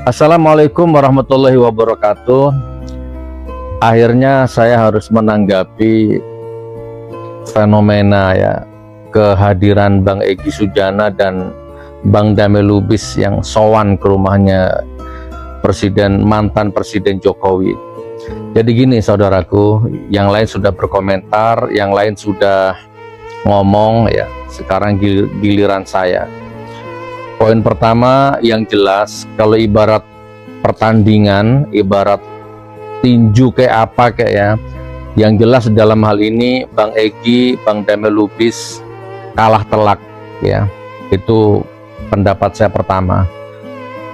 Assalamualaikum warahmatullahi wabarakatuh. Akhirnya saya harus menanggapi fenomena kehadiran Bang Egy Sujana dan Bang Damai Lubis yang sowan ke rumahnya mantan Presiden Jokowi. Jadi gini saudaraku, yang lain sudah berkomentar, yang lain sudah ngomong sekarang giliran saya. Poin pertama yang jelas, kalau ibarat pertandingan, ibarat tinju kayak apa yang jelas dalam hal ini Bang Egy, Bang Damai Lubis kalah telak Itu pendapat saya pertama.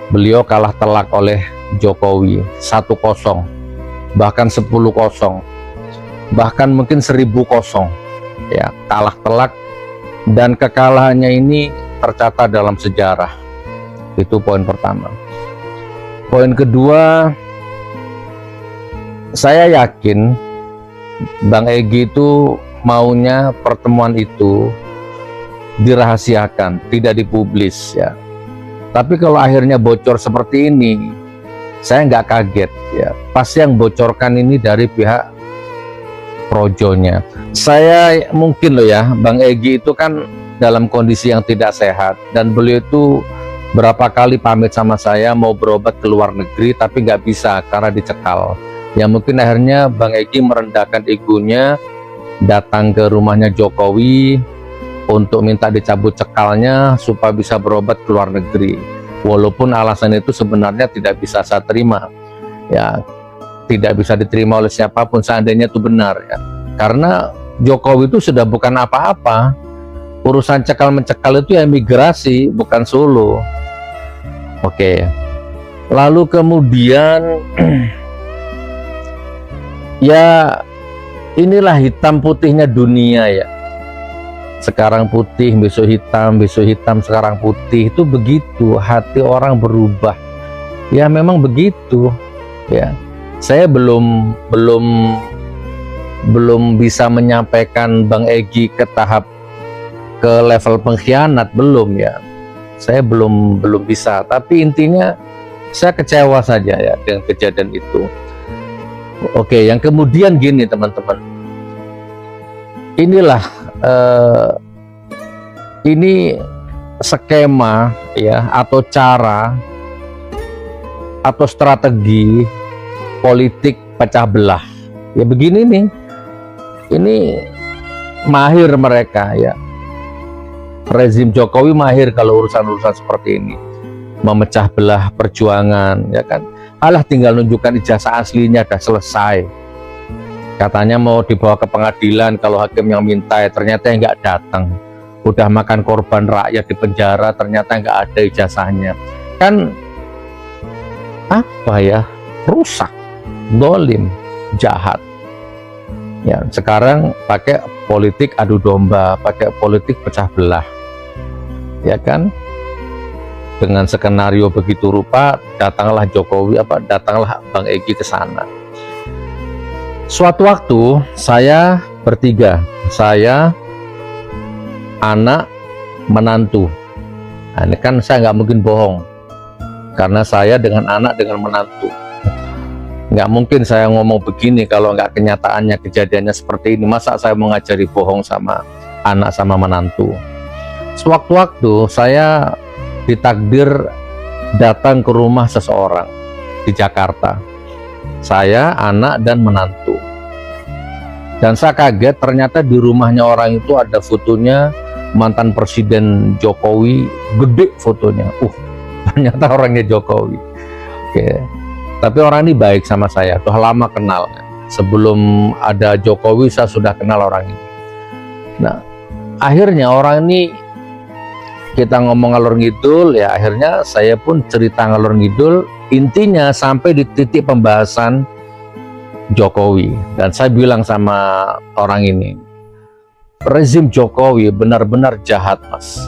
Beliau kalah telak oleh Jokowi 1-0, bahkan 10-0, bahkan mungkin 1000-0 kalah telak, dan kekalahannya ini tercatat dalam sejarah. Itu poin pertama. Poin kedua, saya yakin Bang Egy itu maunya pertemuan itu dirahasiakan, tidak dipublis Tapi kalau akhirnya bocor seperti ini, saya nggak kaget Pasti yang bocorkan ini dari pihak projonya. Saya mungkin Bang Egy itu kan dalam kondisi yang tidak sehat, dan beliau itu berapa kali pamit sama saya mau berobat ke luar negeri, tapi nggak bisa karena dicekal. Mungkin akhirnya Bang Egy merendahkan egonya, datang ke rumahnya Jokowi untuk minta dicabut cekalnya supaya bisa berobat ke luar negeri. Walaupun alasan itu sebenarnya tidak bisa saya terima, tidak bisa diterima oleh siapapun seandainya itu benar karena Jokowi itu sudah bukan apa-apa. Urusan cekal-mencekal itu migrasi, bukan Solo. Oke. Lalu kemudian inilah hitam putihnya dunia Sekarang putih, besok hitam, sekarang putih. Itu begitu, hati orang berubah. Memang begitu. Saya belum bisa menyampaikan Bang Egy ke level pengkhianat, belum Saya belum bisa, tapi intinya saya kecewa saja dengan kejadian itu. Oke, yang kemudian gini teman-teman, inilah ini skema atau cara atau strategi politik pecah belah. Begini nih, ini mahir mereka rezim Jokowi mahir kalau urusan-urusan seperti ini, memecah belah perjuangan Alah, tinggal nunjukkan ijazah aslinya, udah selesai. Katanya mau dibawa ke pengadilan kalau hakim yang minta, ternyata nggak datang. Udah makan korban rakyat di penjara, ternyata nggak ada ijazahnya. Kan rusak, dolim, jahat. Sekarang pakai politik adu domba, pakai politik pecah belah, dengan skenario begitu rupa, datanglah Jokowi, datanglah Bang Egy ke sana. Suatu waktu saya bertiga, saya, anak, menantu. Ini kan saya nggak mungkin bohong, karena saya dengan anak dengan menantu. Nggak mungkin saya ngomong begini kalau nggak kenyataannya, kejadiannya seperti ini. Masa saya mau ngajari bohong sama anak sama menantu? Sewaktu-waktu saya ditakdir datang ke rumah seseorang di Jakarta, saya, anak, dan menantu. Dan saya kaget, ternyata di rumahnya orang itu ada fotonya mantan Presiden Jokowi, gede fotonya. Ternyata orangnya Jokowi. Oke. Tapi orang ini baik sama saya, sudah lama kenal. Sebelum ada Jokowi saya sudah kenal orang ini. Nah, akhirnya orang ini kita ngomong ngalor ngidul, akhirnya saya pun cerita ngalor ngidul. Intinya sampai di titik pembahasan Jokowi, dan saya bilang sama orang ini, rezim Jokowi benar-benar jahat, Mas.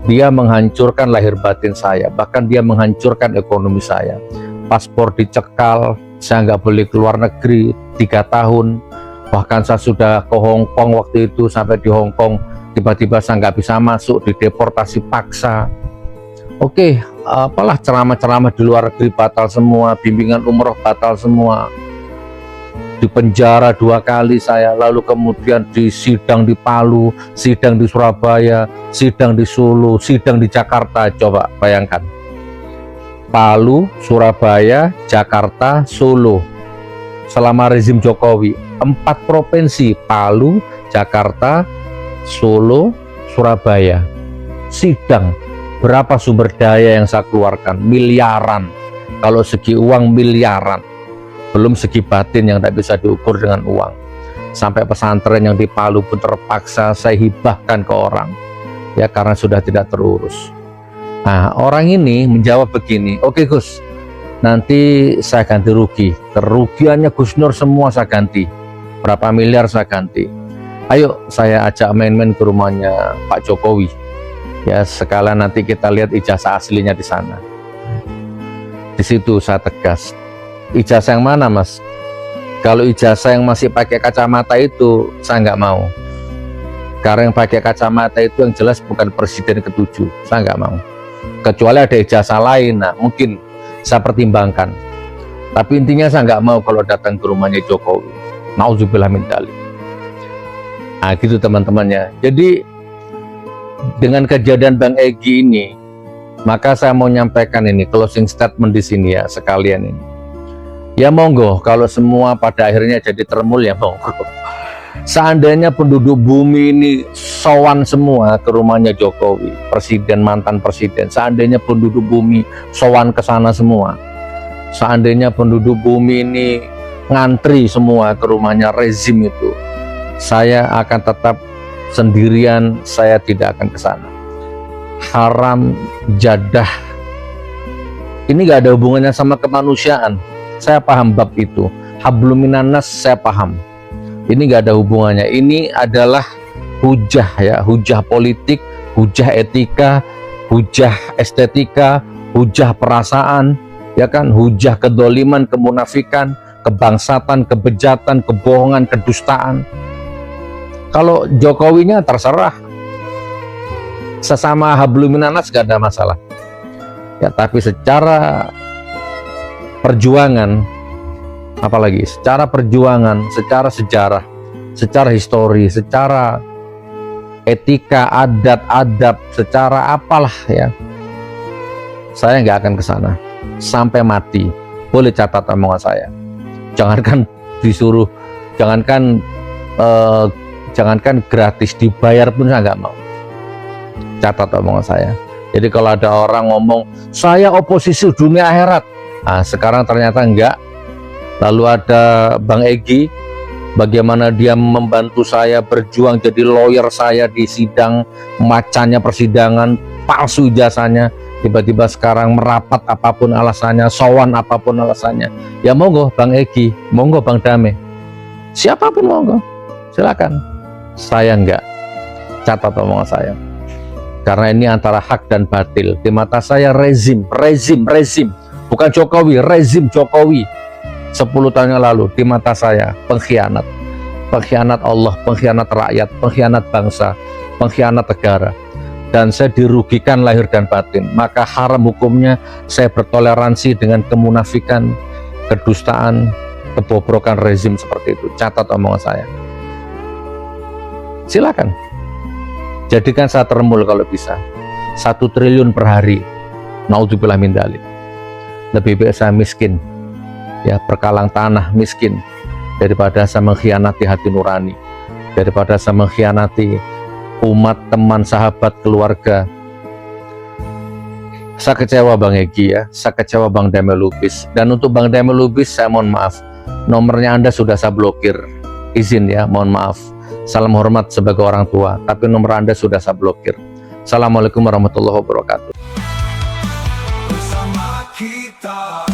Dia menghancurkan lahir batin saya, bahkan dia menghancurkan ekonomi saya. Paspor dicekal, saya nggak boleh keluar negeri 3 tahun. Bahkan saya sudah ke Hong Kong waktu itu, sampai di Hong Kong tiba-tiba saya nggak bisa masuk, dideportasi paksa. Oke, apalah ceramah-ceramah di luar negeri batal semua, bimbingan umroh batal semua, di penjara 2 kali saya, lalu kemudian di sidang di Palu, sidang di Surabaya, sidang di Solo, sidang di Jakarta. Coba bayangkan, Palu, Surabaya, Jakarta, Solo, selama rezim Jokowi, 4 provinsi, Palu, Jakarta, Solo, Surabaya, sidang. Berapa sumber daya yang saya keluarkan? Miliaran. Kalau segi uang miliaran, belum segi batin yang tidak bisa diukur dengan uang. Sampai pesantren yang di Palu pun terpaksa saya hibahkan ke orang, ya, karena sudah tidak terurus. Nah, orang ini menjawab begini, oke Gus, nanti saya ganti rugi, kerugiannya Gus Nur semua saya ganti, berapa miliar saya ganti. Ayo saya ajak main-main ke rumahnya Pak Jokowi, ya, sekalian nanti kita lihat ijazah aslinya di sana. Di situ saya tegas, ijazah yang mana Mas? Kalau ijazah yang masih pakai kacamata itu saya nggak mau, karena yang pakai kacamata itu yang jelas bukan presiden ke-7, saya nggak mau. Kecuali ada ijazah lain, nah mungkin saya pertimbangkan, tapi intinya saya nggak mau kalau datang ke rumahnya Jokowi. Nauzubillah min dzalik. Nah gitu teman-teman ya. Jadi dengan kejadian Bang Egy ini, maka saya mau nyampaikan ini closing statement di sini ya sekalian ini. Ya monggo, kalau semua pada akhirnya jadi termul ya monggo. Seandainya penduduk bumi ini sowan semua ke rumahnya Jokowi, presiden, mantan presiden, seandainya penduduk bumi sowan ke sana semua, seandainya penduduk bumi ini ngantri semua ke rumahnya rezim itu, saya akan tetap sendirian, saya tidak akan ke sana. Haram jadah ini gak ada hubungannya sama kemanusiaan, saya paham bab itu. Hablum minanas saya paham, ini gak ada hubungannya. Ini adalah hujah ya, hujah politik, hujah etika, hujah estetika, hujah perasaan, ya kan, hujah kedoliman, kemunafikan, kebangsatan, kebejatan, kebohongan, kedustaan. Kalau Jokowinya terserah, sesama hablum minanas gak ada masalah ya, tapi secara perjuangan, apalagi secara perjuangan, secara sejarah, secara histori, secara etika, adat-adab, secara apalah ya, saya nggak akan ke sana sampai mati. Boleh catat omongan saya. Jangankan disuruh, jangankan gratis, dibayar pun saya nggak mau. Catat omongan saya. Jadi kalau ada orang ngomong saya oposisi dunia akhirat, nah sekarang ternyata enggak. Lalu ada Bang Egy, bagaimana dia membantu saya berjuang jadi lawyer saya di sidang, macanya persidangan, palsu ijazahnya, tiba-tiba sekarang merapat apapun alasannya, sowan apapun alasannya. Ya monggo Bang Egy, monggo Bang Dame, siapapun monggo, silakan. Saya enggak. Catat omongan saya, karena ini antara hak dan batil. Di mata saya rezim, bukan Jokowi, rezim Jokowi 10 tahun yang lalu di mata saya pengkhianat, pengkhianat Allah, pengkhianat rakyat, pengkhianat bangsa, pengkhianat negara, dan saya dirugikan lahir dan batin. Maka haram hukumnya saya bertoleransi dengan kemunafikan, kedustaan, kebobrokan rezim seperti itu. Catat omongan saya. Silakan jadikan saya termul kalau bisa 1 triliun per hari. Naudzubillah min dzalik. Lebih baik saya miskin ya, berkalang tanah miskin, daripada saya mengkhianati hati nurani, daripada saya mengkhianati umat, teman, sahabat, keluarga. Saya kecewa Bang Egy ya, saya kecewa Bang Dame Lubis. Dan untuk Bang Dame Lubis saya mohon maaf, nomornya Anda sudah saya blokir, izin ya, mohon maaf. Salam hormat sebagai orang tua, tapi nomor Anda sudah saya blokir. Assalamualaikum warahmatullahi wabarakatuh. Bersama kita.